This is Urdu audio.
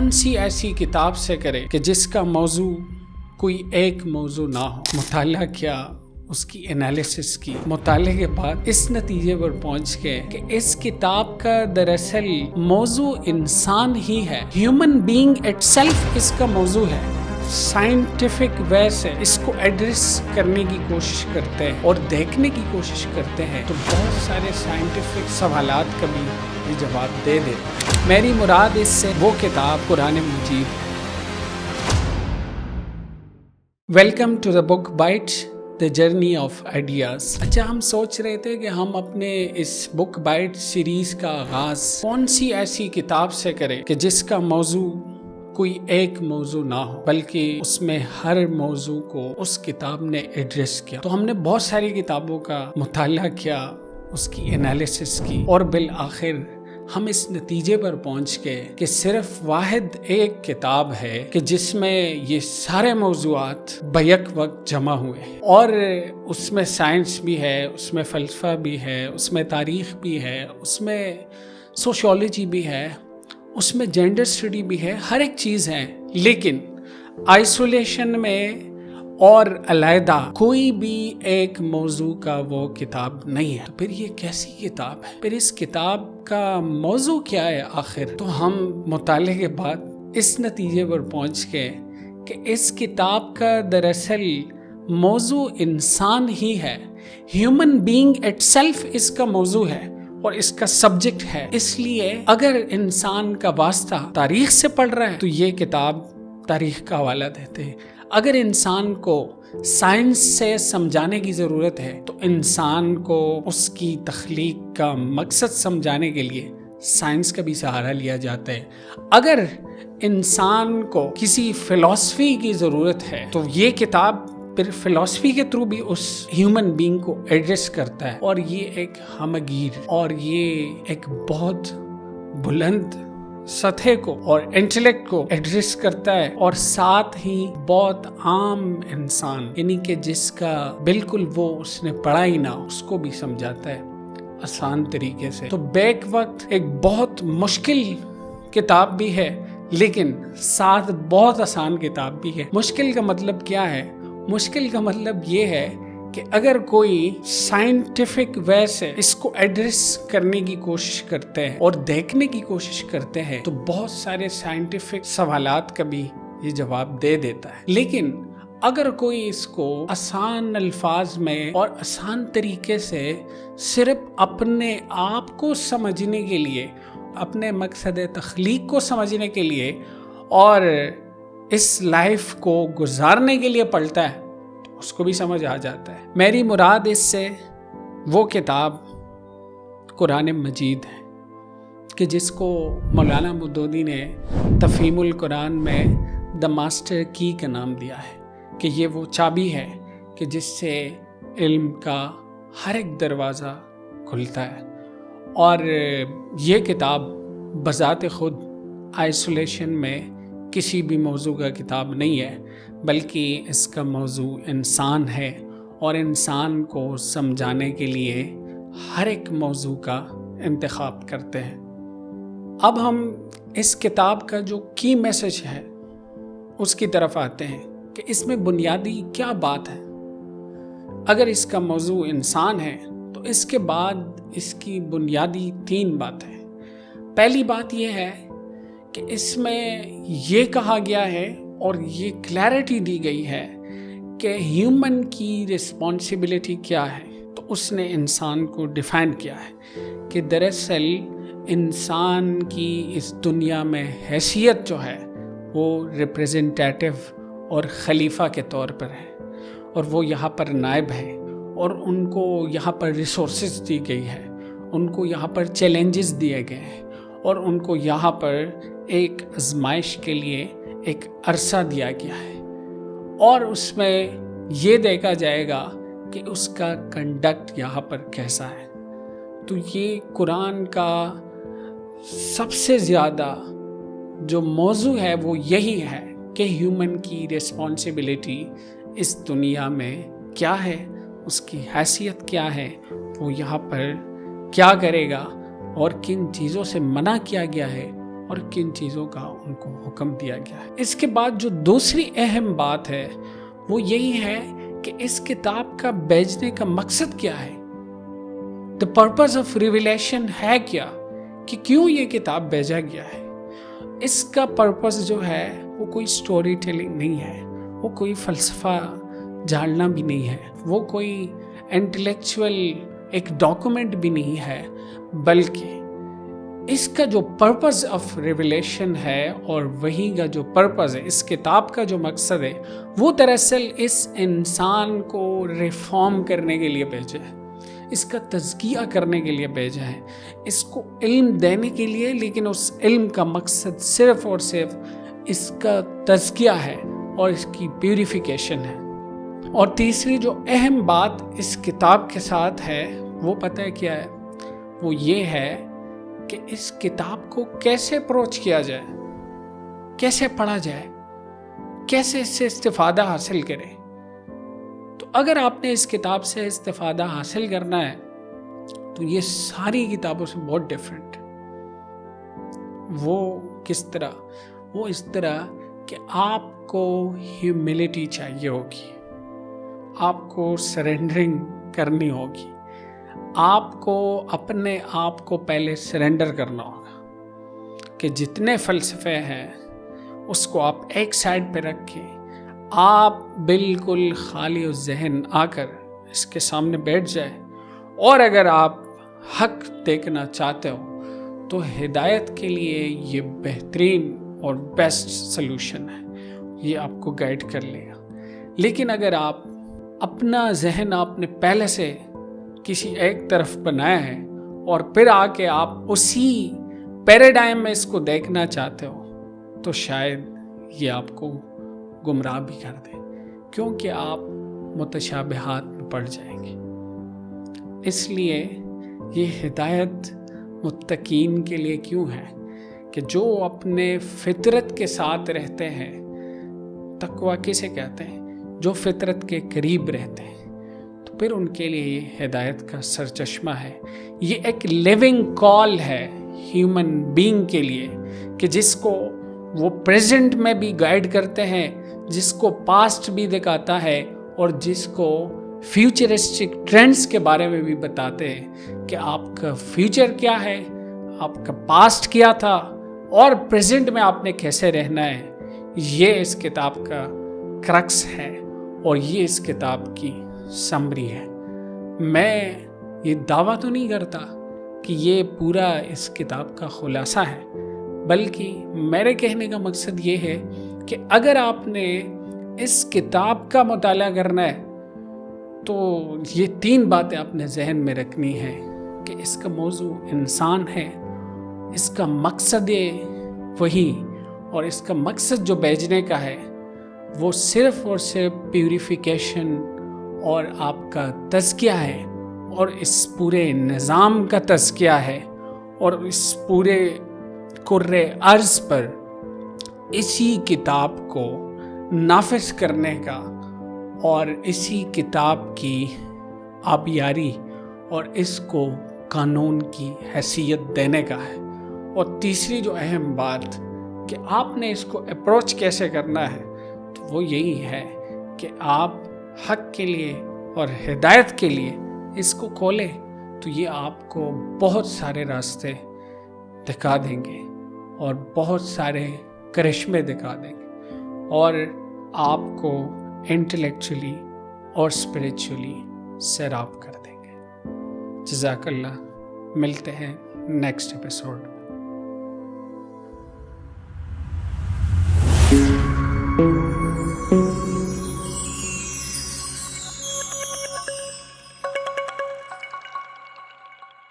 کون سی ایسی کتاب سے کرے کہ جس کا موضوع کوئی ایک موضوع نہ ہو. مطالعہ کیا، اس کی انالیسس کی، مطالعے کے بعد اس نتیجے پر پہنچ کے کہ اس کتاب کا دراصل موضوع انسان ہی ہے. ہیومن بینگ اٹ سیلف اس کا موضوع ہے. سائنٹیفک وے سے اس کو ایڈریس کرنے کی کوشش کرتے ہیں اور دیکھنے کی کوشش کرتے ہیں تو بہت سارے سائنٹیفک سوالات کا بھی یہ جواب دے دیتے ہیں. میری مراد اس سے وہ کتاب قرآن مجید. Welcome to the Book Bites, the journey of ideas. اچھا، ہم سوچ رہے تھے کہ ہم اپنے اس بک بائٹ سیریز کا آغاز کون سی ایسی کتاب سے کریں کہ جس کا موضوع کوئی ایک موضوع نہ ہو بلکہ اس میں ہر موضوع کو اس کتاب نے ایڈریس کیا. تو ہم نے بہت ساری کتابوں کا مطالعہ کیا، اس کی انالیسس کی، اور بالآخر ہم اس نتیجے پر پہنچ گئے کہ صرف واحد ایک کتاب ہے کہ جس میں یہ سارے موضوعات بیک وقت جمع ہوئے ہیں، اور اس میں سائنس بھی ہے، اس میں فلسفہ بھی ہے، اس میں تاریخ بھی ہے، اس میں سوشیولوجی بھی ہے، اس میں جینڈر اسٹڈی بھی ہے، ہر ایک چیز ہے. لیکن آئسولیشن میں اور علیحدہ کوئی بھی ایک موضوع کا وہ کتاب نہیں ہے. تو پھر یہ کیسی کتاب ہے؟ پھر اس کتاب کا موضوع کیا ہے آخر؟ تو ہم مطالعے کے بعد اس نتیجے پر پہنچ گئے کہ اس کتاب کا دراصل موضوع انسان ہی ہے. ہیومن بینگ اٹ سیلف اس کا موضوع ہے اور اس کا سبجیکٹ ہے. اس لیے اگر انسان کا واسطہ تاریخ سے پڑھ رہا ہے تو یہ کتاب تاریخ کا حوالہ دیتے ہیں. اگر انسان کو سائنس سے سمجھانے کی ضرورت ہے تو انسان کو اس کی تخلیق کا مقصد سمجھانے کے لیے سائنس کا بھی سہارا لیا جاتا ہے. اگر انسان کو کسی فلسفی کی ضرورت ہے تو یہ کتاب پھر فلسفی کے تھرو بھی اس ہیومن بینگ کو ایڈریس کرتا ہے، اور یہ ایک ہمگیر اور یہ ایک بہت بلند سطح کو اور انٹلیکٹ کو ایڈریس کرتا ہے، اور ساتھ ہی بہت عام انسان یعنی کہ جس کا بالکل وہ اس نے پڑھا ہی نہ اس کو بھی سمجھاتا ہے آسان طریقے سے. تو بیک وقت ایک بہت مشکل کتاب بھی ہے لیکن ساتھ بہت آسان کتاب بھی ہے. مشکل کا مطلب کیا ہے؟ مشکل کا مطلب یہ ہے کہ اگر کوئی سائنٹیفک وے سے اس کو ایڈریس کرنے کی کوشش کرتے ہیں اور دیکھنے کی کوشش کرتے ہیں تو بہت سارے سائنٹیفک سوالات کا بھی یہ جواب دے دیتا ہے. لیکن اگر کوئی اس کو آسان الفاظ میں اور آسان طریقے سے صرف اپنے آپ کو سمجھنے کے لیے، اپنے مقصد تخلیق کو سمجھنے کے لیے اور اس لائف کو گزارنے کے لیے پڑھتا ہے تو اس کو بھی سمجھ آ جاتا ہے. میری مراد اس سے وہ کتاب قرآن مجید ہے کہ جس کو مولانا مودودی نے تفہیم القرآن میں دا ماسٹر کی کا نام دیا ہے کہ یہ وہ چابی ہے کہ جس سے علم کا ہر ایک دروازہ کھلتا ہے. اور یہ کتاب بذات خود آئسولیشن میں کسی بھی موضوع کا کتاب نہیں ہے بلکہ اس کا موضوع انسان ہے، اور انسان کو سمجھانے کے لیے ہر ایک موضوع کا انتخاب کرتے ہیں. اب ہم اس کتاب کا جو کی میسج ہے اس کی طرف آتے ہیں کہ اس میں بنیادی کیا بات ہے. اگر اس کا موضوع انسان ہے تو اس کے بعد اس کی بنیادی 3 باتیں ہیں. پہلی بات یہ ہے کہ اس میں یہ کہا گیا ہے اور یہ کلیئرٹی دی گئی ہے کہ ہیومن کی رسپانسبلٹی کیا ہے. تو اس نے انسان کو ڈیفائن کیا ہے کہ دراصل انسان کی اس دنیا میں حیثیت جو ہے وہ ریپریزنٹیٹیو اور خلیفہ کے طور پر ہے، اور وہ یہاں پر نائب ہے، اور ان کو یہاں پر ریسورسز دی گئی ہے، ان کو یہاں پر چیلنجز دیے گئے ہیں، اور ان کو یہاں پر ایک آزمائش کے لیے ایک عرصہ دیا گیا ہے، اور اس میں یہ دیکھا جائے گا کہ اس کا کنڈکٹ یہاں پر کیسا ہے. تو یہ قرآن کا سب سے زیادہ جو موضوع ہے وہ یہی ہے کہ ہیومن کی رسپانسبلٹی اس دنیا میں کیا ہے، اس کی حیثیت کیا ہے، وہ یہاں پر کیا کرے گا، اور کن چیزوں سے منع کیا گیا ہے اور کن چیزوں کا ان کو حکم دیا گیا ہے۔ اس کے بعد جو دوسری اہم بات ہے وہ یہی ہے کہ اس کتاب کا بھیجنے کا مقصد کیا ہے، the purpose of revelation ہے کیا، کہ کیوں یہ کتاب بھیجا گیا ہے۔ اس کا پرپس جو ہے وہ کوئی سٹوری ٹیلنگ نہیں ہے، وہ کوئی فلسفہ جاننا بھی نہیں ہے، وہ کوئی انٹلیکچوئل ایک ڈاکومنٹ بھی نہیں ہے، بلکہ اس کا جو پرپز آف ریویلیشن ہے اور وہی کا جو پرپز ہے، اس کتاب کا جو مقصد ہے، وہ دراصل اس انسان کو ریفارم کرنے کے لیے بھیجا ہے، اس کا تزکیہ کرنے کے لیے بھیجا ہے، اس کو علم دینے کے لیے، لیکن اس علم کا مقصد صرف اور صرف اس کا تزکیہ ہے اور اس کی پیوریفیکیشن ہے۔ اور تیسری جو اہم بات اس کتاب کے ساتھ ہے وہ پتہ ہے کیا ہے، وہ یہ ہے کہ اس کتاب کو کیسے اپروچ کیا جائے، کیسے پڑھا جائے، کیسے اس سے استفادہ حاصل کرے۔ تو اگر آپ نے اس کتاب سے استفادہ حاصل کرنا ہے تو یہ ساری کتابوں سے بہت ڈیفرنٹ۔ وہ کس طرح؟ وہ اس طرح کہ آپ کو ہیوملٹی چاہیے ہوگی، آپ کو سرنڈرنگ کرنی ہوگی، آپ کو اپنے آپ کو پہلے سرنڈر کرنا ہوگا کہ جتنے فلسفے ہیں اس کو آپ ایک سائڈ پہ رکھ کے آپ بالکل خالی و ذہن آ کر اس کے سامنے بیٹھ جائے، اور اگر آپ حق دیکھنا چاہتے ہو تو ہدایت کے لیے یہ بہترین اور بیسٹ سلوشن ہے، یہ آپ کو گائیڈ کر لے گا۔ لیکن اگر آپ اپنا ذہن آپ نے پہلے سے کسی ایک طرف بنایا ہے اور پھر آ کے آپ اسی پیراڈائم میں اس کو دیکھنا چاہتے ہو تو شاید یہ آپ کو گمراہ بھی کر دے، کیونکہ آپ متشابہات میں پڑ جائیں گے۔ اس لیے یہ ہدایت متقین کے لیے کیوں ہے کہ جو اپنے فطرت کے ساتھ رہتے ہیں۔ تقویٰ کسے کہتے ہیں؟ جو فطرت کے قریب رہتے ہیں، تو پھر ان کے لیے یہ ہدایت کا سرچشمہ ہے۔ یہ ایک لیونگ کال ہے ہیومن بینگ کے لیے کہ جس کو وہ پریزنٹ میں بھی گائیڈ کرتے ہیں، جس کو پاسٹ بھی دکھاتا ہے، اور جس کو فیوچرسٹک ٹرینڈز کے بارے میں بھی بتاتے ہیں کہ آپ کا فیوچر کیا ہے، آپ کا پاسٹ کیا تھا، اور پریزنٹ میں آپ نے کیسے رہنا ہے۔ یہ اس کتاب کا کرکس ہے اور یہ اس کتاب کی سمری ہے۔ میں یہ دعویٰ تو نہیں کرتا کہ یہ پورا اس کتاب کا خلاصہ ہے، بلکہ میرے کہنے کا مقصد یہ ہے کہ اگر آپ نے اس کتاب کا مطالعہ کرنا ہے تو یہ 3 باتیں آپ نے ذہن میں رکھنی ہے کہ اس کا موضوع انسان ہے، اس کا مقصد وہی، اور اس کا مقصد جو بھیجنے کا ہے وہ صرف اور صرف پیوریفیکیشن اور آپ کا تزکیہ ہے، اور اس پورے نظام کا تزکیہ ہے، اور اس پورے کرۂ ارض پر اسی کتاب کو نافذ کرنے کا اور اسی کتاب کی آبیاری اور اس کو قانون کی حیثیت دینے کا ہے۔ اور تیسری جو اہم بات کہ آپ نے اس کو اپروچ کیسے کرنا ہے، تو وہ یہی ہے کہ آپ حق کے لیے اور ہدایت کے لیے اس کو کھولیں، تو یہ آپ کو بہت سارے راستے دکھا دیں گے اور بہت سارے کرشمے دکھا دیں گے، اور آپ کو انٹلیکچولی اور اسپریچولی سیراب کر دیں گے۔ جزاک اللہ، ملتے ہیں نیکسٹ ایپیسوڈ میں۔